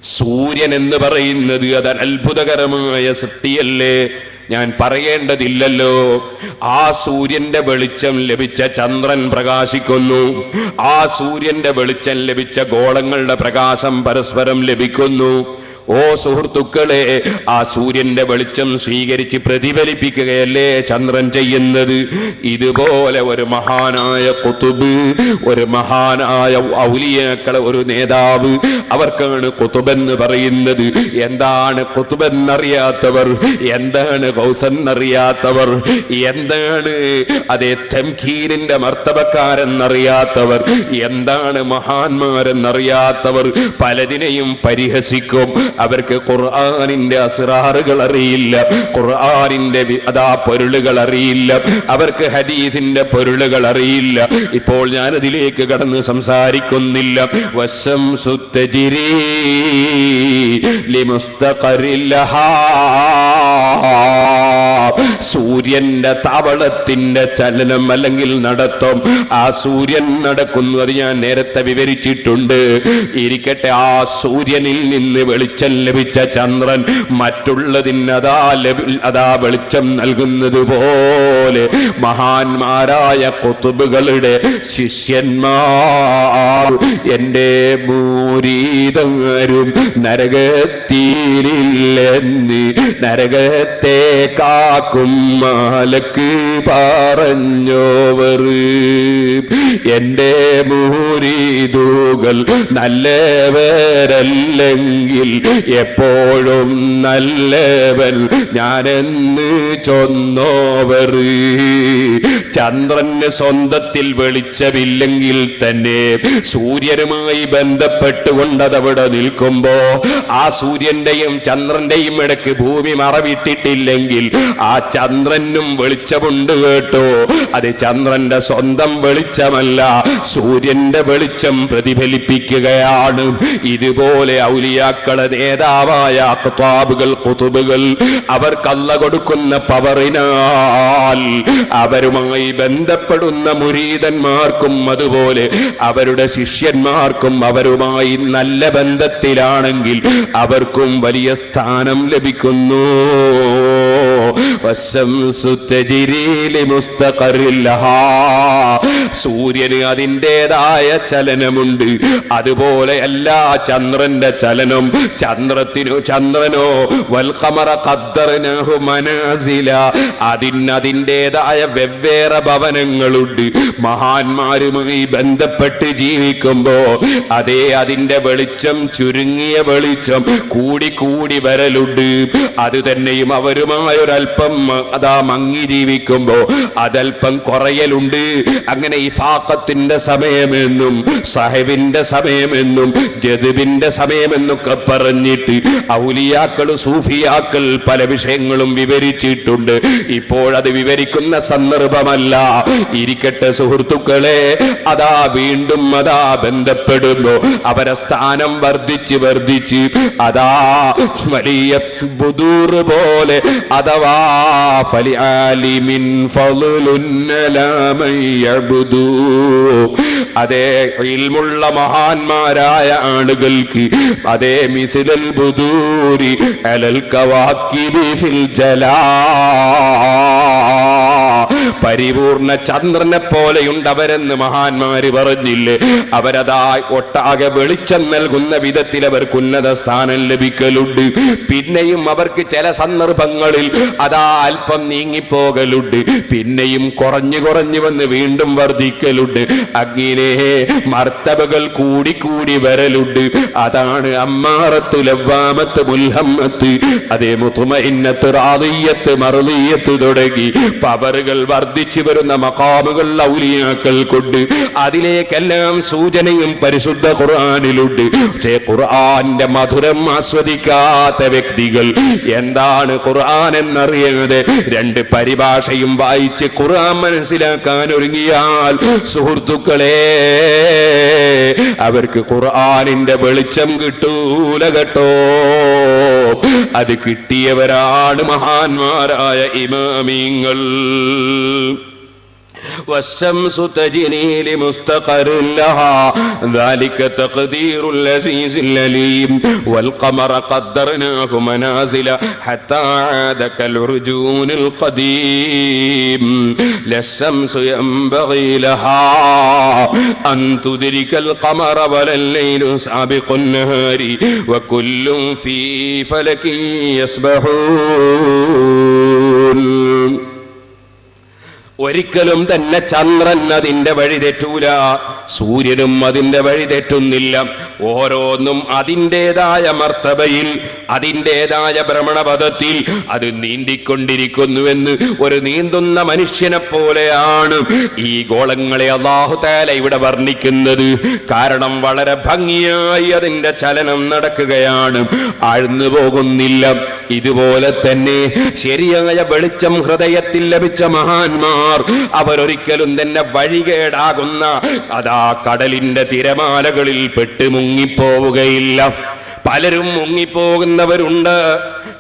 സൂര്യൻ എന്ന് പറയുന്നത് അത് അത്ഭുതകരമായ സൃഷ്ടിയല്ലേ? ഞാൻ പറയേണ്ടതില്ലല്ലോ. ആ സൂര്യന്റെ വെളിച്ചം ലഭിച്ച ചന്ദ്രൻ പ്രകാശിക്കുന്നു. ആ സൂര്യന്റെ വെളിച്ചം ലഭിച്ച ഗോളങ്ങളുടെ പ്രകാശം പരസ്പരം ലഭിക്കുന്നു. ഓ സുഹൃത്തുക്കളെ, ആ സൂര്യന്റെ വെളിച്ചം സ്വീകരിച്ച് പ്രതിഫലിപ്പിക്കുകയല്ലേ ചന്ദ്രൻ ചെയ്യുന്നത്? ഇതുപോലെ ഒരു മഹാനായ ഖുതുബ്, ഒരു മഹാനായ ഔലിയാക്കളെ ഒരു നേതാവ്, അവർക്കാണ് ഖുതുബെന്ന് പറയുന്നത്. എന്താണ് ഖുതുബെന്നറിയാത്തവർ? എന്താണ് ഗൗസെന്നറിയാത്തവർ? എന്താണ് അതേ തംകീനിന്റെ മർത്തബക്കാരെന്നറിയാത്തവർ? എന്താണ് മഹാന്മാരെന്നറിയാത്തവർ? പലതിനെയും പരിഹസിക്കും. അവർക്ക് ഖുർആനിന്റെ അസ്റാറുകൾ അറിയില്ല, ഖുർആനിന്റെ പൊരുളുകൾ അറിയില്ല, അവർക്ക് ഹദീസിന്റെ പൊരുളുകൾ അറിയില്ല. ഇപ്പോൾ ഞാനതിലേക്ക് കടന്ന് സംസാരിക്കുന്നില്ല. വശംസു തജ്രീ ലിമുസ്തഖറിൻ ലഹാ, സൂര്യന്റെ താവളത്തിന്റെ ചലനം അല്ലെങ്കിൽ നടത്തം, ആ സൂര്യൻ നടക്കുന്നത് ഞാൻ നേരത്തെ വിവരിച്ചിട്ടുണ്ട്. ഇരിക്കട്ടെ, ആ സൂര്യനിൽ നിന്ന് വെളിച്ചം ലഭിച്ച ചന്ദ്രൻ മറ്റുള്ളതിന് അതാ വെളിച്ചം നൽകുന്നത് പോലെ മഹാന്മാരായ ഖുതുബുകളുടെ ശിഷ്യന്മാർ, എന്റെ മുരീദാരും നരകത്തിലില്ലെന്ന് നരകത്തെ കാക്കും മാലക്ക് പറഞ്ഞോവർ. എന്റെ മുരീദുകൾ നല്ലവരല്ലെങ്കിൽ എപ്പോഴും നല്ലവൻ ഞാനെന്ന് ചൊന്നോവർ. ചന്ദ്രന് സ്വന്തത്തിൽ വെളിച്ചമില്ലെങ്കിൽ തന്നെ സൂര്യനുമായി ബന്ധപ്പെട്ടുകൊണ്ടതവിടെ നിൽക്കുമ്പോ ആ സൂര്യന്റെയും ചന്ദ്രന്റെയും ഇടയ്ക്ക് ഭൂമി മറവിട്ടിട്ടില്ലെങ്കിൽ ആ ചന്ദ്രനും വെളിച്ചമുണ്ട് കേട്ടോ. അത് ചന്ദ്രന്റെ സ്വന്തം വെളിച്ചമല്ല, സൂര്യന്റെ വെളിച്ചം പ്രതിഫലിപ്പിക്കുകയാണ്. ഇതുപോലെ ഔലിയാക്കളെ നേതാവായ അഖ്താബുകൾ, ഖുതുബുകൾ, അവർക്കല്ല കൊടുക്കുന്ന പവറിനാൽ അവരുമായി ബന്ധപ്പെടുന്ന മുരീദന്മാർക്കും അതുപോലെ അവരുടെ ശിഷ്യന്മാർക്കും അവരുമായി നല്ല ബന്ധത്തിലാണെങ്കിൽ അവർക്കും വലിയ സ്ഥാനം ലഭിക്കുന്നു. വശംസു തജ്രീ ലിമുസ്തഖറിൻ ലഹാ, സൂര്യന് അതിൻ്റെതായ ചലനമുണ്ട്. അതുപോലെ എല്ലാ ചന്ദ്രന്റെ ചലനം, ചന്ദ്രനോ വൽ ഖമറ ഖദ്ദർനാഹു മനാസില, അതിൻ്റെതായ വെവ്വേറെ ഭവനങ്ങളുണ്ട്. മഹാന്മാരുമായി ബന്ധപ്പെട്ട് ജീവിക്കുമ്പോ അതേ അതിന്റെ വെളിച്ചം, ചുരുങ്ങിയ വെളിച്ചം കൂടി വരലുണ്ട്. അത് തന്നെയും അവരുമായൊരൽപ്പം മങ്ങി ജീവിക്കുമ്പോ അതൽപ്പം കുറയലുണ്ട്. അങ്ങനെ ഇഫാഖത്തിന്റെ സമയമെന്നും സഹബിന്റെ സമയമെന്നും ജദ്ബിന്റെ സമയമെന്നൊക്കെ പറഞ്ഞിട്ട് ഔലിയാക്കൾ, സൂഫിയാക്കൾ പല വിഷയങ്ങളും വിവരിച്ചിട്ടുണ്ട്. ഇപ്പോഴത് വിവരിക്കുന്ന സന്ദർഭമല്ല. ഇരിക്കട്ടെ സുഹൃത്തുക്കളെ, വീണ്ടും ബന്ധപ്പെടുന്നു. അവരെ സ്ഥാനം വർദ്ധിച്ച് വലിയ ബുദൂർ പോലെ അഥവാ ഫലിആലിമിൻ ഫളുൻ ലാ മയബ്ദു, അതേ ഇൽമുള്ള മഹാന്മാരായ ആളുകൾക്ക് അതേ മിസ്ലൽ ബുദൂരി അലൽ കവാക്കിബി ഫിൽ ജലാ, പരിപൂർണ ചന്ദ്രനെ പോലെയുണ്ടവരെന്ന് മഹാന്മാര് പറഞ്ഞില്ലേ? അവരതായി ഒട്ടാകെ വെളിച്ചം നൽകുന്ന വിധത്തിൽ അവർക്ക് ഉന്നത സ്ഥാനം ലഭിക്കലുണ്ട്. പിന്നെയും അവർക്ക് ചില സന്ദർഭങ്ങളിൽ അല്പം നീങ്ങിപ്പോകലുണ്ട്. പിന്നെയും കുറഞ്ഞു വന്ന് വീണ്ടും വർദ്ധിക്കലുണ്ട്. അങ്ങനെ മർത്തബകൾ കൂടി വരലുണ്ട്. അതാണ് അമ്മാറത്ത്, ലവ്വാമത്ത്, മുൽഹമ്മത്ത്, അതേ മുത്മഇന്നത്ത്, റാദിയത്ത്, മർദിയത്ത് തുടങ്ങി പവറുകൾ വർദ്ധിച്ചു വരുന്ന മഖാമുകൾ ഔലിയാക്കൾ കൊണ്ട്. അതിലേക്കെല്ലാം സൂചനയും പരിശുദ്ധ ഖുർആനിലുണ്ട്. പക്ഷേ ഖുർആന്റെ മധുരം ആസ്വദിക്കാത്ത വ്യക്തികൾ, എന്താണ് ഖുർആൻ എന്നറിയാതെ രണ്ട് പരിഭാഷയും വായിച്ച് ഖുർആൻ മനസ്സിലാക്കാൻ ഒരുങ്ങിയാൽ സുഹൃത്തുക്കളെ, അവർക്ക് ഖുർആനിന്റെ വെളിച്ചം കിട്ടൂല കേട്ടോ. അത് കിട്ടിയവരാണ് മഹാന്മാരായ ഇമാമിങ്ങൾ. والشمس تجري لمستقر لها ذلك تقدير العزيز العليم والقمر قدرناه منازل حتى عاد كالعرجون القديم لا الشمس ينبغي لها أن تدرك القمر ولا الليل سابق النهار وكل في فلك يسبحون. ഒരിക്കലും തന്നെ ചന്ദ്രൻ അതിന്റെ വഴി തെറ്റൂല, സൂര്യനും അതിന്റെ വഴി തെറ്റുന്നില്ല. ഓരോന്നും അതിൻ്റെതായ മർത്തബയിൽ, അതിൻ്റെതായ ഭ്രമണപഥത്തിൽ അത് നീന്തിക്കൊണ്ടിരിക്കുന്നുവെന്ന് ഒരു നീന്തുന്ന മനുഷ്യനെ പോലെയാണ് ഈ ഗോളങ്ങളെ അല്ലാഹു തആല ഇവിടെ വർണ്ണിക്കുന്നത്. കാരണം വളരെ ഭംഗിയായി അതിന്റെ ചലനം നടക്കുകയാണ്, ആഴ്ന്നു പോകുന്നില്ല. ഇതുപോലെ തന്നെ ശരിയായ വെളിച്ചം ഹൃദയത്തിൽ ലഭിച്ച മഹാന്മാർ അവരൊരിക്കലും തന്നെ വഴികേടാകുന്ന അതാ കടലിന്റെ തിരമാലകളിൽ പെട്ട് മുങ്ങിപ്പോവുകയില്ല. പലരും മുങ്ങിപ്പോകുന്നവരുണ്ട്,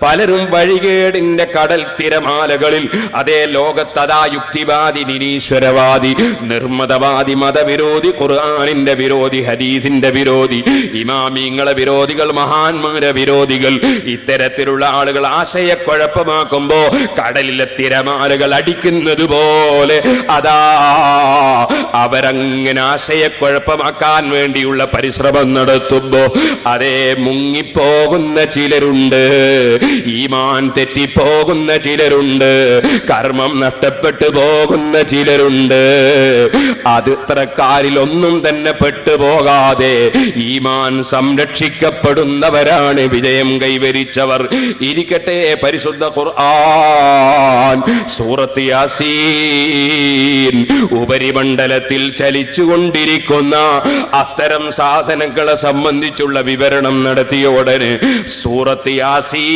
പലരും വഴികേടിന്റെ കടൽ തിരമാലകളിൽ അതേ ലോകത്തതാ യുക്തിവാദി, നിരീശ്വരവാദി, നിർമ്മതവാദി, മതവിരോധി, ഖുർആനിന്റെ വിരോധി, ഹദീസിന്റെ വിരോധി, ഇമാമിങ്ങളെ വിരോധികൾ, മഹാന്മാരെ വിരോധികൾ, ഇത്തരത്തിലുള്ള ആളുകൾ ആശയക്കുഴപ്പമാക്കുമ്പോ കടലിലെ തിരമാലകൾ അടിക്കുന്നത് പോലെ അതാ അവരങ്ങനെ ആശയക്കുഴപ്പമാക്കാൻ വേണ്ടിയുള്ള പരിശ്രമം നടത്തുമ്പോ അതേ മുങ്ങിപ്പോകുന്ന ചിലരുണ്ട്, ഈമാൻ തെറ്റിപ്പോകുന്ന ചിലരുണ്ട്, കർമ്മം നഷ്ടപ്പെട്ടു പോകുന്ന ചിലരുണ്ട്. അത് ഇത്രക്കാരിലൊന്നും തന്നെ പെട്ടുപോകാതെ ഈമാൻ സംരക്ഷിക്കപ്പെടുന്നവരാണ് വിജയം കൈവരിച്ചവർ. ഇരിക്കട്ടെ, പരിശുദ്ധ ഖുർആൻ സൂറത്ത് യാസീൻ ഉപരിമണ്ഡലത്തിൽ ചലിച്ചുകൊണ്ടിരിക്കുന്ന അത്തരം സാധനങ്ങളെ സംബന്ധിച്ചുള്ള വിവരണം നടത്തിയ ഉടനെ സൂറത്ത് യാസീൻ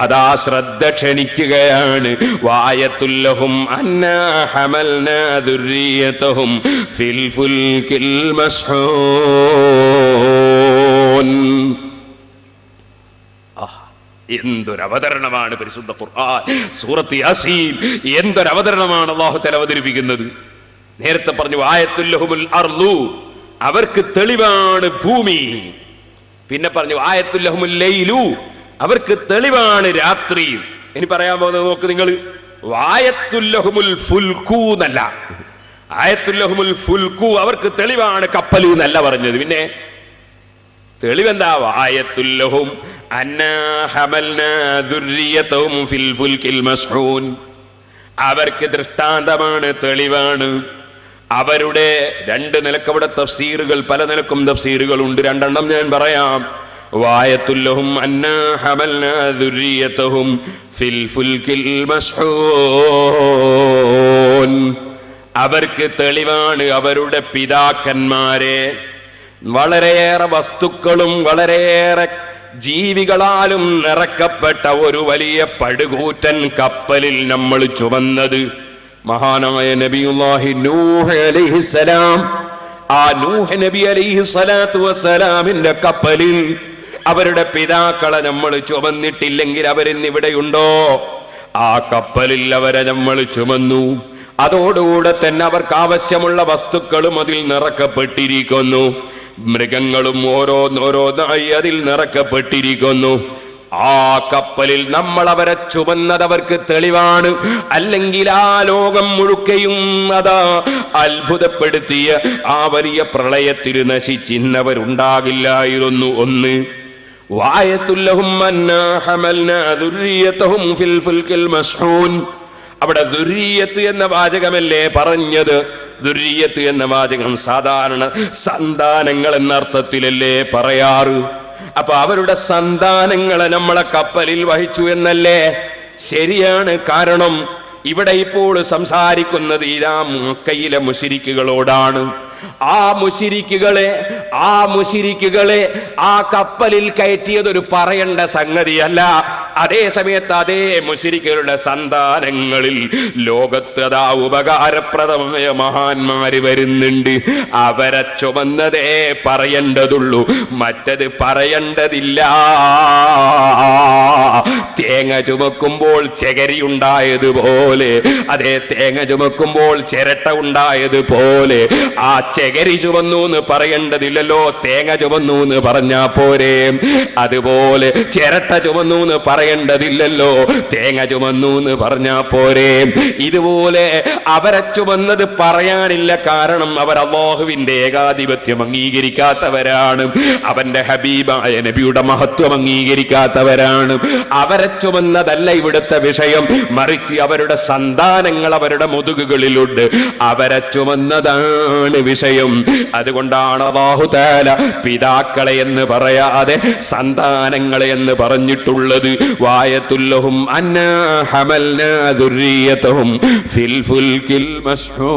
അതാ ശ്രദ്ധ ക്ഷണിക്കുകയാണ്. വആയത്തുല്ലഹും അന്നാ ഹമൽനാ ദുർരിയതഹും ഫിൽ ഫുൽകിൽ മസ്ഹൂൻ. എന്തൊരവതരണമാണ് പരിശുദ്ധ ഖുർആൻ, സൂറത്ത് യാസീൻ എന്തൊരവതരണമാണ് അല്ലാഹു തആല അവതരിപ്പിക്കുന്നത്. നേരത്തെ പറഞ്ഞു ആയത്തുല്ലഹുൽ അർളു, അവർക്ക് തെളിവാണ് ഭൂമി. പിന്നെ പറഞ്ഞു ആയത്തുല്ലഹുൽ ലൈലു, അവർക്ക് തെളിവാണ് രാത്രി. ഇനി പറയാൻ പോകുന്നത് നോക്ക് നിങ്ങൾ, ആയത്തുല്ലഹുൽ ഫുൽഖു എന്നല്ല, ആയത്തുല്ലഹുൽ ഫുൽഖു അവർക്ക് തെളിവാണ് കപ്പൽ എന്നല്ല പറഞ്ഞത്. പിന്നെ തെളിവെന്താ? ആയത്തുല്ലഹും അന്നാ ഹമൽനാ ദുർരിയതഹും ഫിൽ ഫുൽകിൽ മസ്ഹൂൻ, അവർക്ക് ദൃഷ്ടാന്തമാണ്, തെളിവാണ്. അവരുടെ രണ്ട് നിലക്ക് അവിടെ തഫ്സീറുകൾ, പല നിലക്കും തഫ്സീറുകളുണ്ട്, രണ്ടെണ്ണം ഞാൻ പറയാം. വആയത്തുല്ലഹും അന്നാ ഹമൽനാ ദുർരിയതഹും ഫിൽ ഫുൽകിൽ മസ്ഹൂൻ, അവർക്ക് തെളിവാണ് അവരുടെ പിതാക്കന്മാരെ വളരെയേറെ വസ്തുക്കളും വളരെയേറെ ജീവികളാലും നിറക്കപ്പെട്ട ഒരു വലിയ പടുകൂറ്റൻ കപ്പലിൽ നമ്മൾ ചുമന്നത്. മഹാനായ നബിയുല്ലാഹി നൂഹ് അലൈഹിസ്സലാം, ആ നൂഹ് നബി അലൈഹിസ്സലാത്തു വസ്സലാമിന്റെ കപ്പലിൽ അവരുടെ പിതാക്കളെ നമ്മൾ ചുമന്നിട്ടില്ലെങ്കിൽ അവരിന്നിവിടെയുണ്ടോ? ആ കപ്പലിൽ അവരെ നമ്മൾ ചുമന്നു. അതോടുകൂടെ തന്നെ അവർക്ക് ആവശ്യമുള്ള വസ്തുക്കളും അതിൽ നിറക്കപ്പെട്ടിരിക്കുന്നു, മൃഗങ്ങളും ഓരോന്നോരോന്നായി അതിൽ നിറക്കപ്പെട്ടിരിക്കുന്നു. ആ കപ്പലിൽ നമ്മൾ അവരെ ചുമന്നതവർക്ക് തെളിവാണ്. അല്ലെങ്കിൽ ആ ലോകം മുഴുക്കയും അതാ അത്ഭുതപ്പെടുത്തിയ ആ വലിയ പ്രളയത്തിൽ നശിച്ചിന്നവരുണ്ടാകില്ലായിരുന്നു. ഒന്ന്, വആയത്തുല്ലഹും അന്നാ ഹമൽനാ ദുർരിയതഹും ഫിൽ ഫുൽകിൽ മസ്ഹൂൻ, അവിടെ ദുർരിയത്ത് എന്ന വാചകമല്ലേ പറഞ്ഞത്? ദുർരിയത്ത് എന്ന വാചകം സാധാരണ സന്താനങ്ങൾ എന്ന അർത്ഥത്തിലല്ലേ പറയാറ്? അപ്പൊ അവരുടെ സന്താനങ്ങളെ നമ്മളെ കപ്പലിൽ വഹിച്ചു എന്നല്ലേ? ശരിയാണ്. കാരണം ഇവിടെ ഇപ്പോൾ സംസാരിക്കുന്നത് ഇതാ മക്കയിലെ മുശ്രിക്കുകളോടാണ്. ആ മുശ്രിക്കുകളെ ആ കപ്പലിൽ കയറ്റിയതൊരു പറയേണ്ട സംഗതിയല്ല, അതേ സമയത്ത് അതേ മുശ്രിക്കുകളുടെ സന്താനങ്ങളിൽ ലോകത്ത് അതാ ഉപകാരപ്രദമായ മഹാന്മാര് വരുന്നുണ്ട്. അവരെ ചുമന്നതേ പറയേണ്ടതുള്ളൂ, മറ്റത് പറയേണ്ടതില്ല. തേങ്ങ ചുമക്കുമ്പോൾ ചകിരി ഉണ്ടായതുപോലെ, അതേ തേങ്ങ ചുമക്കുമ്പോൾ ചിരട്ട ഉണ്ടായതുപോലെ, ആ ചകിരി ചുമന്നു എന്ന് പറയേണ്ടതില്ലല്ലോ, തേങ്ങ ചുമന്നു എന്ന് പറഞ്ഞാ പോരെ. അതുപോലെ ചിരട്ട ചുമന്നു എന്ന് പറയേണ്ടതില്ലല്ലോ, തേങ്ങ ചുമന്നു എന്ന് പറഞ്ഞാ പോരെ. ഇതുപോലെ അവരെ ചുമന്നത് പറയാനില്ല, കാരണം അവർ അല്ലാഹുവിന്റെ ഏകാധിപത്യം അംഗീകരിക്കാത്തവരാണ്, അവന്റെ ഹബീബായ നബിയുടെ മഹത്വം അംഗീകരിക്കാത്തവരാണ്. അവരെ ചുമന്നതല്ല ഇവിടുത്തെ വിഷയം, മറിച്ച് അവരുടെ സന്താനങ്ങൾ അവരുടെ മുതുകുകളിലുണ്ട്, അവരെ ചുമന്നതാണ് വിഷയം. അതുകൊണ്ടാണ് അല്ലാഹു തആല പിതാക്കളെ എന്ന് പറയാതെ സന്താനങ്ങളെ എന്ന് പറഞ്ഞിട്ടുള്ളത്. വായത്തുല്ലഹും അന്നാ ഹമൽനാ ദുർരിയതഹും ഫിൽ ഫുൽകിൽ മസ്ഹൂൻ.